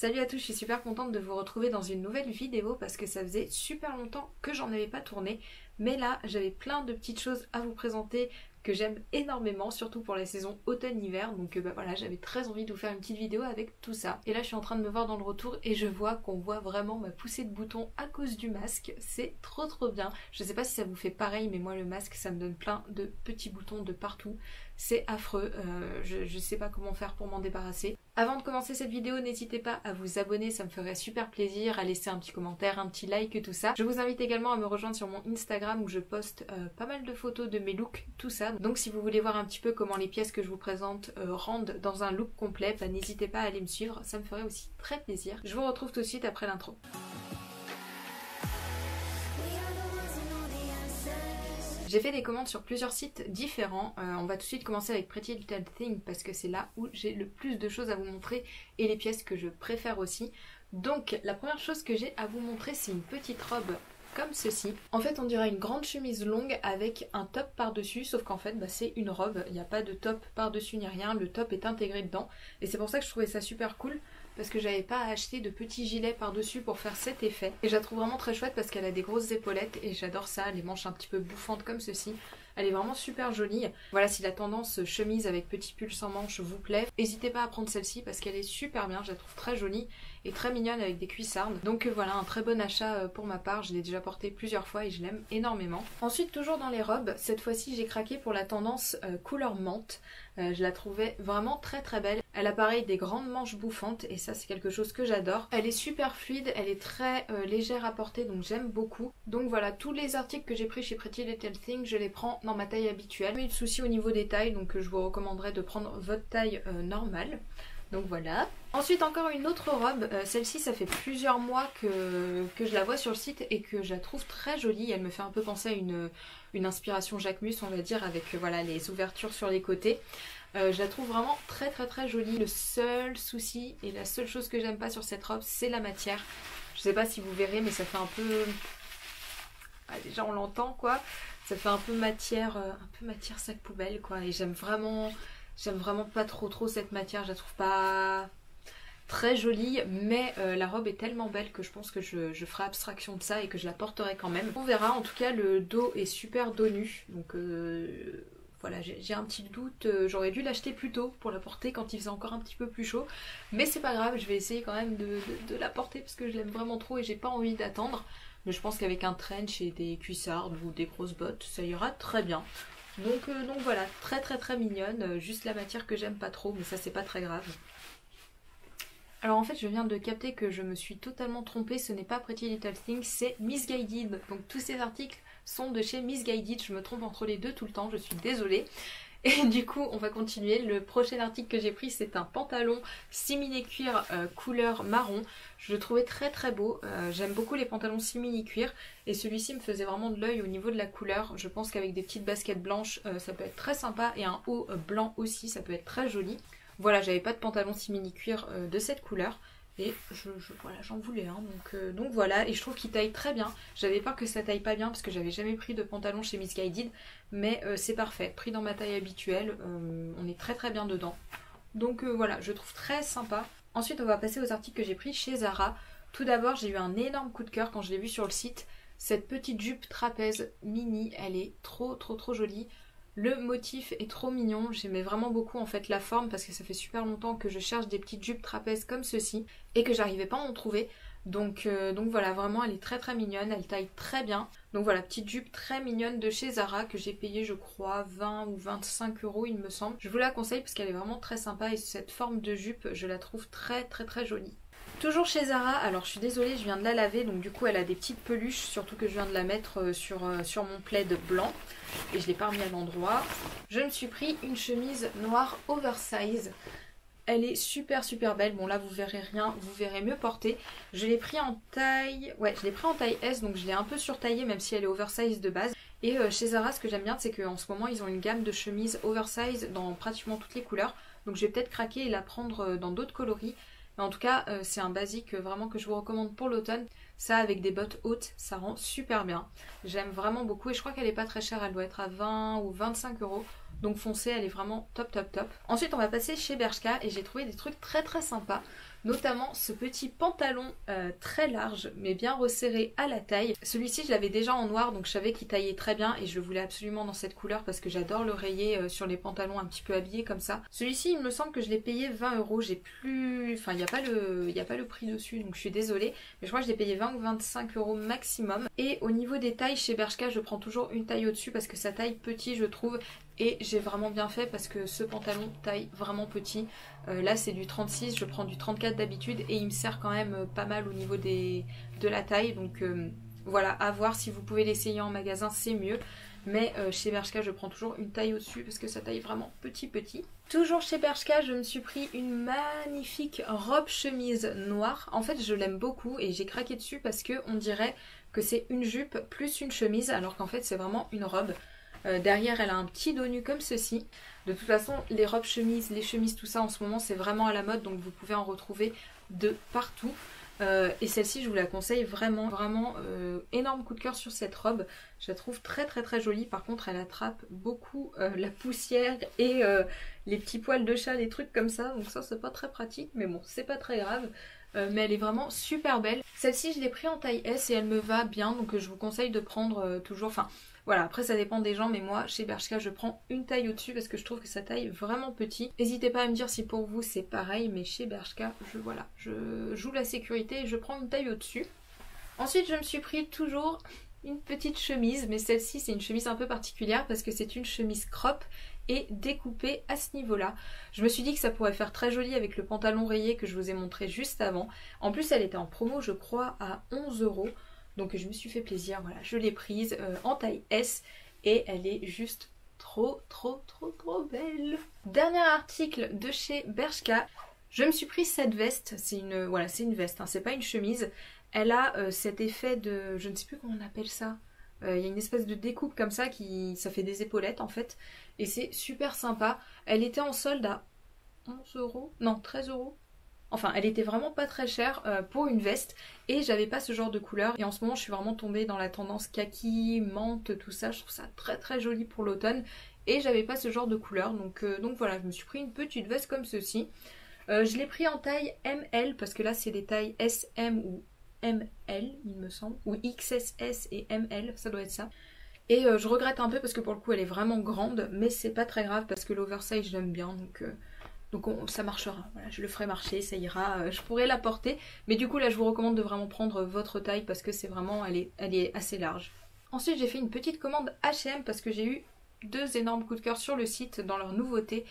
Salut à tous, je suis super contente de vous retrouver dans une nouvelle vidéo parce que ça faisait super longtemps que j'en avais pas tourné. Mais là, j'avais plein de petites choses à vous présenter que j'aime énormément, surtout pour la saison automne-hiver. Donc voilà, j'avais très envie de vous faire une petite vidéo avec tout ça. Et là, je suis en train de me voir dans le retour et je vois qu'on voit vraiment ma poussée de boutons à cause du masque. C'est trop bien. Je sais pas si ça vous fait pareil, mais moi le masque, ça me donne plein de petits boutons de partout. C'est affreux, je sais pas comment faire pour m'en débarrasser. Avant de commencer cette vidéo, n'hésitez pas à vous abonner, ça me ferait super plaisir, à laisser un petit commentaire, un petit like et tout ça. Je vous invite également à me rejoindre sur mon Instagram où je poste pas mal de photos de mes looks, tout ça. Donc si vous voulez voir un petit peu comment les pièces que je vous présente rendent dans un look complet, bah, n'hésitez pas à aller me suivre, ça me ferait aussi très plaisir. Je vous retrouve tout de suite après l'intro. J'ai fait des commandes sur plusieurs sites différents. On va tout de suite commencer avec Pretty Little Thing parce que c'est là où j'ai le plus de choses à vous montrer et les pièces que je préfère aussi. Donc la première chose que j'ai à vous montrer, c'est une petite robe comme ceci. En fait on dirait une grande chemise longue avec un top par-dessus, sauf qu'en fait c'est une robe, il n'y a pas de top par-dessus ni rien, le top est intégré dedans. Et c'est pour ça que je trouvais ça super cool, parce que j'avais pas acheté de petits gilets par-dessus pour faire cet effet. Et je la trouve vraiment très chouette parce qu'elle a des grosses épaulettes et j'adore ça, les manches un petit peu bouffantes comme ceci. Elle est vraiment super jolie. Voilà, si la tendance chemise avec petit pull sans manches vous plaît, n'hésitez pas à prendre celle-ci parce qu'elle est super bien, je la trouve très jolie et très mignonne avec des cuissardes. Donc voilà, un très bon achat pour ma part, je l'ai déjà portée plusieurs fois et je l'aime énormément. Ensuite, toujours dans les robes, cette fois-ci j'ai craqué pour la tendance couleur menthe. Je la trouvais vraiment très belle. Elle a pareil des grandes manches bouffantes et ça c'est quelque chose que j'adore. Elle est super fluide, elle est très légère à porter donc j'aime beaucoup. Donc voilà, tous les articles que j'ai pris chez Pretty Little Thing, je les prends dans ma taille habituelle. Pas eu de soucis au niveau des tailles donc je vous recommanderais de prendre votre taille normale. Donc voilà. Ensuite encore une autre robe, celle-ci ça fait plusieurs mois que je la vois sur le site et que je la trouve très jolie. Elle me fait un peu penser à une inspiration Jacquemus on va dire avec voilà les ouvertures sur les côtés. Je la trouve vraiment très jolie. Le seul souci et la seule chose que j'aime pas sur cette robe c'est la matière. Je sais pas si vous verrez mais ça fait un peu... Ah, déjà on l'entend quoi. Ça fait un peu matière sac poubelle quoi et j'aime vraiment pas trop cette matière. Je la trouve pas très jolie mais la robe est tellement belle que je pense que je ferai abstraction de ça et que je la porterai quand même. On verra. En tout cas le dos est super dos nu donc voilà, j'ai un petit doute, j'aurais dû l'acheter plus tôt pour la porter quand il faisait encore un petit peu plus chaud. Mais c'est pas grave, je vais essayer quand même de la porter parce que je l'aime vraiment trop et j'ai pas envie d'attendre. Mais je pense qu'avec un trench et des cuissardes ou des grosses bottes, ça ira très bien. Donc voilà, très mignonne, juste la matière que j'aime pas trop, mais ça c'est pas très grave. Alors en fait je viens de capter que je me suis totalement trompée, ce n'est pas Pretty Little Thing, c'est Missguided. Donc tous ces articles sont de chez Missguided, je me trompe entre les deux tout le temps, je suis désolée. Et du coup on va continuer, le prochain article que j'ai pris c'est un pantalon simili cuir couleur marron. Je le trouvais très beau, j'aime beaucoup les pantalons simili cuir et celui-ci me faisait vraiment de l'œil au niveau de la couleur. Je pense qu'avec des petites baskets blanches ça peut être très sympa et un haut blanc aussi ça peut être très joli. Voilà, j'avais pas de pantalon simili cuir de cette couleur et voilà, j'en voulais un donc voilà, et je trouve qu'il taille très bien. J'avais peur que ça taille pas bien parce que j'avais jamais pris de pantalon chez Missguided, mais c'est parfait, pris dans ma taille habituelle, on est très bien dedans. Donc voilà, je trouve très sympa. Ensuite on va passer aux articles que j'ai pris chez Zara. Tout d'abord j'ai eu un énorme coup de cœur quand je l'ai vu sur le site. Cette petite jupe trapèze mini, elle est trop jolie. Le motif est trop mignon, j'aimais vraiment beaucoup en fait la forme parce que ça fait super longtemps que je cherche des petites jupes trapèzes comme ceci et que j'arrivais pas à en trouver. Donc voilà, vraiment elle est très mignonne, elle taille très bien. Donc voilà, petite jupe très mignonne de chez Zara que j'ai payé je crois 20 ou 25 € il me semble. Je vous la conseille parce qu'elle est vraiment très sympa et cette forme de jupe je la trouve très jolie. Toujours chez Zara, alors je suis désolée, je viens de la laver, donc du coup elle a des petites peluches, surtout que je viens de la mettre sur mon plaid blanc, et je l'ai pas remis à l'endroit. Je me suis pris une chemise noire oversize, elle est super belle, bon là vous verrez rien, vous verrez mieux porter. Je l'ai pris en taille, ouais je l'ai pris en taille S, donc je l'ai un peu surtaillée même si elle est oversize de base. Et chez Zara ce que j'aime bien c'est qu'en ce moment ils ont une gamme de chemises oversize dans pratiquement toutes les couleurs, donc je vais peut-être craquer et la prendre dans d'autres coloris. Mais en tout cas c'est un basique vraiment que je vous recommande pour l'automne. Ça avec des bottes hautes ça rend super bien. J'aime vraiment beaucoup et je crois qu'elle est pas très chère, elle doit être à 20 ou 25 €. Donc foncez, elle est vraiment top. Ensuite on va passer chez Bershka et j'ai trouvé des trucs très sympas. notamment ce petit pantalon très large mais bien resserré à la taille. Celui-ci je l'avais déjà en noir donc je savais qu'il taillait très bien et je le voulais absolument dans cette couleur parce que j'adore le rayer sur les pantalons un petit peu habillés comme ça. Celui-ci il me semble que je l'ai payé 20 €, j'ai plus... Enfin il n'y a pas le prix dessus donc je suis désolée, mais je crois que je l'ai payé 20 ou 25 € maximum. Et au niveau des tailles chez Bershka je prends toujours une taille au-dessus parce que ça taille petit je trouve. Et j'ai vraiment bien fait parce que ce pantalon taille vraiment petit. Là c'est du 36, je prends du 34 d'habitude et il me sert quand même pas mal au niveau de la taille. Donc voilà, à voir, si vous pouvez l'essayer en magasin c'est mieux. Mais chez Bershka je prends toujours une taille au-dessus parce que ça taille vraiment petit. Toujours chez Bershka je me suis pris une magnifique robe chemise noire. En fait je l'aime beaucoup et j'ai craqué dessus parce que on dirait que c'est une jupe plus une chemise alors qu'en fait c'est vraiment une robe. Derrière elle a un petit dos nu comme ceci. De toute façon les robes chemises, les chemises tout ça en ce moment c'est vraiment à la mode donc vous pouvez en retrouver de partout. Et celle-ci je vous la conseille vraiment, énorme coup de cœur sur cette robe. Je la trouve très jolie. Par contre elle attrape beaucoup la poussière et les petits poils de chat, les trucs comme ça. Donc ça c'est pas très pratique mais bon c'est pas très grave. Mais elle est vraiment super belle. Celle-ci je l'ai pris en taille S et elle me va bien donc je vous conseille de prendre toujours... Enfin voilà, après ça dépend des gens, mais moi chez Bershka je prends une taille au-dessus parce que je trouve que ça taille vraiment petit. N'hésitez pas à me dire si pour vous c'est pareil, mais chez Bershka je joue la sécurité et je prends une taille au-dessus. Ensuite je me suis pris toujours une petite chemise, mais celle-ci c'est une chemise un peu particulière parce que c'est une chemise crop et découpée à ce niveau-là. Je me suis dit que ça pourrait faire très joli avec le pantalon rayé que je vous ai montré juste avant. En plus elle était en promo je crois à 11 €. Donc je me suis fait plaisir, voilà, je l'ai prise en taille S et elle est juste trop belle. Dernier article de chez Bershka, je me suis pris cette veste, c'est une veste, hein, c'est pas une chemise. Elle a cet effet de, je ne sais plus comment on appelle ça, il y a une espèce de découpe comme ça ça fait des épaulettes en fait et c'est super sympa. Elle était en solde à 11 €, non 13 €. Enfin, elle était vraiment pas très chère pour une veste et j'avais pas ce genre de couleur. Et en ce moment, je suis vraiment tombée dans la tendance kaki, menthe, tout ça. Je trouve ça très joli pour l'automne et j'avais pas ce genre de couleur. Donc voilà, je me suis pris une petite veste comme ceci. Je l'ai pris en taille ML parce que là, c'est des tailles SM ou ML, il me semble, ou XSS et ML, ça doit être ça. Et je regrette un peu parce que pour le coup, elle est vraiment grande, mais c'est pas très grave parce que l'oversize, j'aime bien, donc ça marchera, voilà, je le ferai marcher, ça ira, je pourrai la porter. Mais du coup là je vous recommande de vraiment prendre votre taille parce que c'est vraiment, elle est assez large. Ensuite j'ai fait une petite commande H&M parce que j'ai eu 2 énormes coups de cœur sur le site dans leurs nouveautés.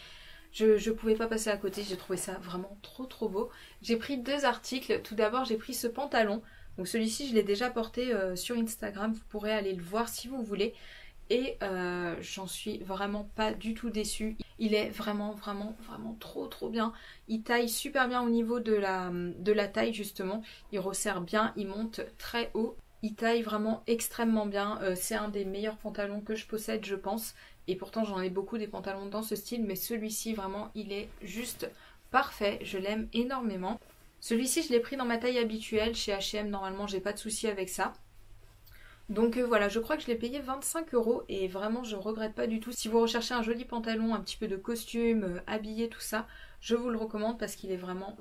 Je pouvais pas passer à côté, j'ai trouvé ça vraiment trop beau. J'ai pris 2 articles, tout d'abord j'ai pris ce pantalon. Donc celui-ci je l'ai déjà porté sur Instagram, vous pourrez aller le voir si vous voulez. Et j'en suis vraiment pas du tout déçue. Il est vraiment trop bien. Il taille super bien au niveau de la taille justement. Il resserre bien, il monte très haut. Il taille vraiment extrêmement bien. C'est un des meilleurs pantalons que je possède je pense. Et pourtant j'en ai beaucoup des pantalons dans ce style. Mais celui-ci vraiment il est juste parfait. Je l'aime énormément. Celui-ci je l'ai pris dans ma taille habituelle chez H&M. Normalement j'ai pas de souci avec ça. Donc voilà, je crois que je l'ai payé 25 € et vraiment je regrette pas du tout. Si vous recherchez un joli pantalon, un petit peu de costume, habillé, tout ça, je vous le recommande parce qu'il est vraiment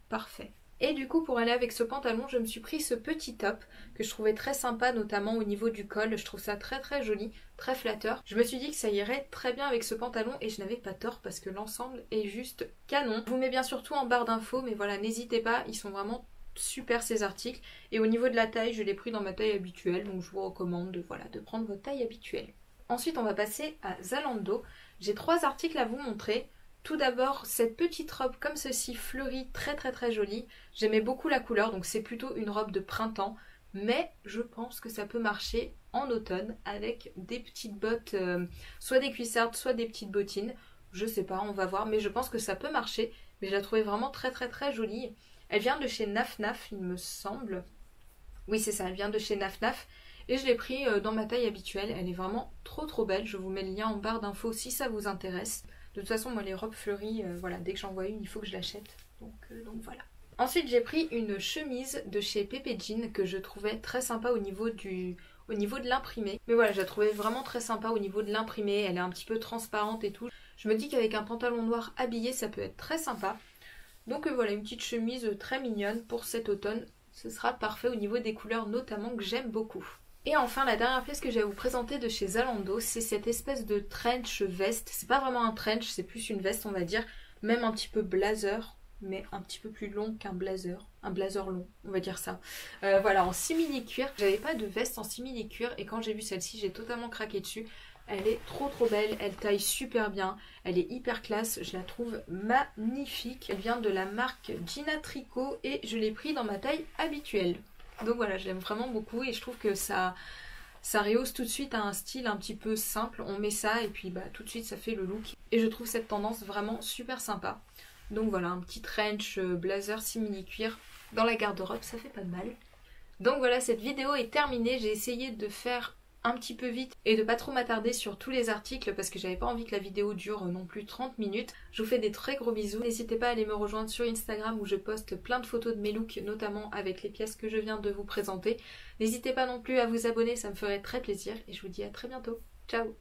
parfait. Et du coup pour aller avec ce pantalon, je me suis pris ce petit top que je trouvais très sympa, notamment au niveau du col. Je trouve ça très joli, très flatteur. Je me suis dit que ça irait très bien avec ce pantalon et je n'avais pas tort parce que l'ensemble est juste canon. Je vous mets bien sûr tout en barre d'infos, mais voilà, n'hésitez pas, ils sont vraiment super ces articles. Et au niveau de la taille, je l'ai pris dans ma taille habituelle, donc je vous recommande de prendre votre taille habituelle. Ensuite on va passer à Zalando. J'ai 3 articles à vous montrer. Tout d'abord cette petite robe comme ceci, fleurie, très jolie. J'aimais beaucoup la couleur, donc c'est plutôt une robe de printemps, mais je pense que ça peut marcher en automne avec des petites bottes, soit des cuissardes, soit des petites bottines. Je sais pas, on va voir, mais je pense que ça peut marcher. Mais je la trouvais vraiment très jolie. Elle vient de chez Naf Naf, il me semble. Oui, c'est ça, elle vient de chez Naf Naf. Et je l'ai pris dans ma taille habituelle. Elle est vraiment trop belle. Je vous mets le lien en barre d'infos si ça vous intéresse. De toute façon, moi, les robes fleuries, voilà, dès que j'en vois une, il faut que je l'achète. Donc voilà. Ensuite, j'ai pris une chemise de chez Pepe Jean que je trouvais très sympa au niveau de l'imprimé. Mais voilà, je la trouvais vraiment très sympa au niveau de l'imprimé. Elle est un petit peu transparente et tout. Je me dis qu'avec un pantalon noir habillé, ça peut être très sympa. Donc voilà, une petite chemise très mignonne pour cet automne. Ce sera parfait au niveau des couleurs notamment que j'aime beaucoup. Et enfin, la dernière pièce que je vais vous présenter de chez Zalando, c'est cette espèce de trench veste. C'est pas vraiment un trench, c'est plus une veste on va dire, même un petit peu blazer, mais un petit peu plus long qu'un blazer. Un blazer long, on va dire ça. Voilà, en simili-cuir. J'avais pas de veste en simili-cuir et quand j'ai vu celle-ci, j'ai totalement craqué dessus. Elle est trop belle, elle taille super bien, elle est hyper classe, je la trouve magnifique. Elle vient de la marque Gina Tricot et je l'ai pris dans ma taille habituelle. Donc voilà, je l'aime vraiment beaucoup et je trouve que ça rehausse tout de suite à un style un petit peu simple. On met ça et puis tout de suite ça fait le look. Et je trouve cette tendance vraiment super sympa. Donc voilà, un petit trench blazer simili cuir dans la garde-robe, ça fait pas de mal. Donc voilà, cette vidéo est terminée. J'ai essayé de faire un petit peu vite et de pas trop m'attarder sur tous les articles parce que j'avais pas envie que la vidéo dure non plus 30 minutes. Je vous fais des très gros bisous. N'hésitez pas à aller me rejoindre sur Instagram où je poste plein de photos de mes looks, notamment avec les pièces que je viens de vous présenter. N'hésitez pas non plus à vous abonner, ça me ferait très plaisir et je vous dis à très bientôt. Ciao!